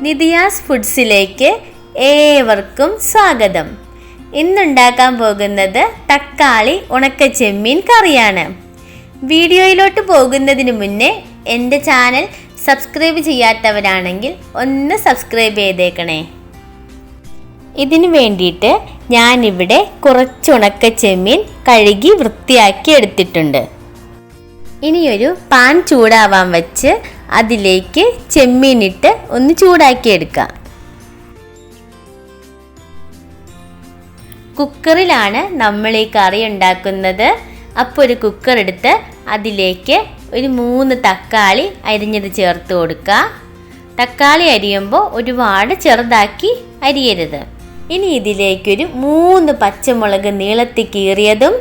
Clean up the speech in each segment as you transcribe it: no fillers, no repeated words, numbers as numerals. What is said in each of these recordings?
നിധിയാസ് ഫുഡ്സിലേക്ക് ഏവർക്കും സ്വാഗതം. ഇന്നുണ്ടാക്കാൻ പോകുന്നത് തക്കാളി ഉണക്കച്ചെമ്മീൻ കറിയാണ്. വീഡിയോയിലോട്ട് പോകുന്നതിന് മുന്നേ എൻ്റെ ചാനൽ സബ്സ്ക്രൈബ് ചെയ്യാത്തവരാണെങ്കിൽ ഒന്ന് സബ്സ്ക്രൈബ് ചെയ്തേക്കണേ. ഇതിനു വേണ്ടിയിട്ട് ഞാനിവിടെ കുറച്ച് ഉണക്കച്ചെമ്മീൻ കഴുകി വൃത്തിയാക്കി എടുത്തിട്ടുണ്ട്. ഇനിയൊരു പാൻ ചൂടാവാൻ വെച്ച് അതിലേക്ക് ചെമ്മീനിട്ട് ഒന്ന് ചൂടാക്കി എടുക്കാം. കുക്കറിലാണ് നമ്മൾ ഈ കറി ഉണ്ടാക്കുന്നത്. അപ്പോൾ ഒരു കുക്കർ എടുത്ത് അതിലേക്ക് ഒരു 3 തക്കാളി അരിഞ്ഞത് ചേർത്ത് കൊടുക്കുക. തക്കാളി അരിയുമ്പോൾ ഒരുപാട് ചെറുതാക്കി അരിയരുത്. ഇനി ഇതിലേക്കൊരു 3 പച്ചമുളക് നീളത്തിൽ കീറിയതും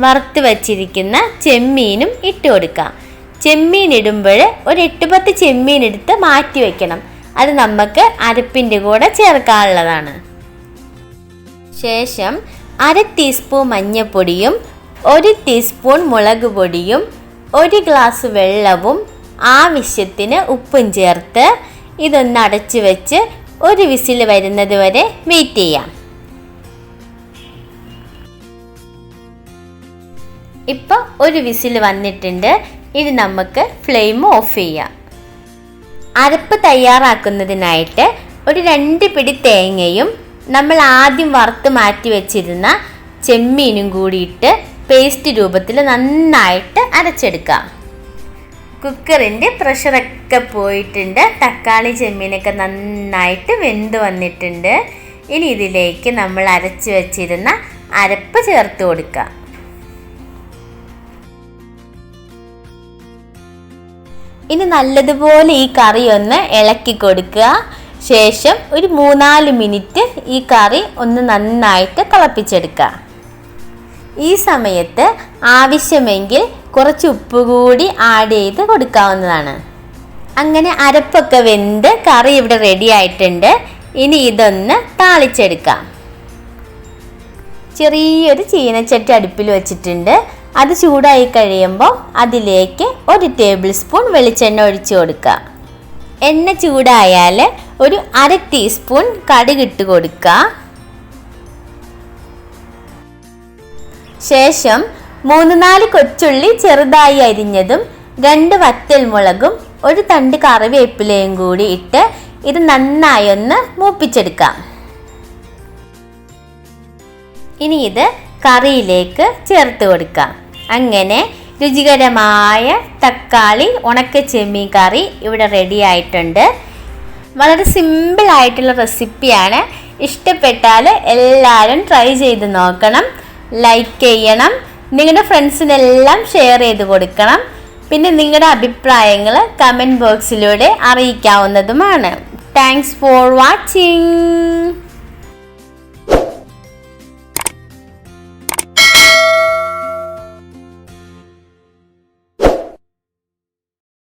വറുത്ത് വച്ചിരിക്കുന്ന ചെമ്മീനും ഇട്ട് കൊടുക്കാം. ചെമ്മീൻ ഇടുമ്പോൾ ഒരു 8-10 ചെമ്മീൻ എടുത്ത് മാറ്റി വെക്കണം. അത് നമുക്ക് അരപ്പിൻ്റെ കൂടെ ചേർക്കാനുള്ളതാണ്. ശേഷം 1/2 ടീസ്പൂൺ മഞ്ഞൾപ്പൊടിയും 1 ടീസ്പൂൺ മുളക് പൊടിയും 1 ഗ്ലാസ് വെള്ളവും ആവശ്യത്തിന് ഉപ്പും ചേർത്ത് ഇതൊന്ന് അടച്ചു വെച്ച് ഒരു വിസിൽ വരുന്നത് വരെ വെയിറ്റ് ചെയ്യാം. ഇപ്പോൾ ഒരു വിസിൽ വന്നിട്ടുണ്ട്. ഇനി നമുക്ക് ഫ്ലെയിം ഓഫ് ചെയ്യാം. അരപ്പ് തയ്യാറാക്കുന്നതിനായിട്ട് ഒരു 2 പിടി തേങ്ങയും നമ്മൾ ആദ്യം വറുത്ത് മാറ്റി വെച്ചിരുന്ന ചെമ്മീനും കൂടിയിട്ട് പേസ്റ്റ് രൂപത്തിൽ നന്നായിട്ട് അരച്ചെടുക്കാം. കുക്കറിൻ്റെ പ്രഷറൊക്കെ പോയിട്ടുണ്ട്. തക്കാളി ചെമ്മീനൊക്കെ നന്നായിട്ട് വെന്ത് വന്നിട്ടുണ്ട്. ഇനി ഇതിലേക്ക് നമ്മൾ അരച്ച് വെച്ചിരുന്ന അരപ്പ് ചേർത്ത് കൊടുക്കാം. ഇനി നല്ലതുപോലെ ഈ കറി ഒന്ന് ഇളക്കി കൊടുക്കുക. ശേഷം ഒരു 3-4 മിനിറ്റ് ഈ കറി ഒന്ന് നന്നായിട്ട് തിളപ്പിച്ചെടുക്കുക. ഈ സമയത്ത് ആവശ്യമെങ്കിൽ കുറച്ച് ഉപ്പ് കൂടി ആഡ് ചെയ്ത് കൊടുക്കാവുന്നതാണ്. അങ്ങനെ അരപ്പൊക്കെ വെന്ത് കറി ഇവിടെ റെഡി ആയിട്ടുണ്ട്. ഇനി ഇതൊന്ന് താളിച്ചെടുക്കാം. ചെറിയൊരു ചീനച്ചട്ടി അടുപ്പിൽ വെച്ചിട്ടുണ്ട്. അത് ചൂടായി കഴിയുമ്പോൾ അതിലേക്ക് 1 ടേബിൾ സ്പൂൺ വെളിച്ചെണ്ണ ഒഴിച്ചു കൊടുക്കുക. എണ്ണ ചൂടായാൽ ഒരു 1/2 ടീസ്പൂൺ കടുക് ഇട്ട് കൊടുക്കുക. ശേഷം 3-4 കൊച്ചുള്ളി ചെറുതായി അരിഞ്ഞതും 2 വറ്റൽമുളകും 1 തണ്ട് കറിവേപ്പിലയും കൂടി ഇട്ട് ഇത് നന്നായി ഒന്ന് മൂപ്പിച്ചെടുക്കാം. ഇനി ഇത് കറിയിലേക്ക് ചേർത്ത് കൊടുക്കാം. അങ്ങനെ രുചികരമായ തക്കാളി ഉണക്കച്ചെമ്മീൻ കറി ഇവിടെ റെഡി ആയിട്ടുണ്ട്. വളരെ സിമ്പിളായിട്ടുള്ള റെസിപ്പിയാണ്. ഇഷ്ടപ്പെട്ടാൽ എല്ലാവരും ട്രൈ ചെയ്ത് നോക്കണം. ലൈക്ക് ചെയ്യണം. നിങ്ങളുടെ ഫ്രണ്ട്സിനെല്ലാം ഷെയർ ചെയ്ത് കൊടുക്കണം. പിന്നെ നിങ്ങളുടെ അഭിപ്രായങ്ങൾ കമൻറ്റ് ബോക്സിലൂടെ അറിയിക്കാവുന്നതുമാണ്. Thanks for watching.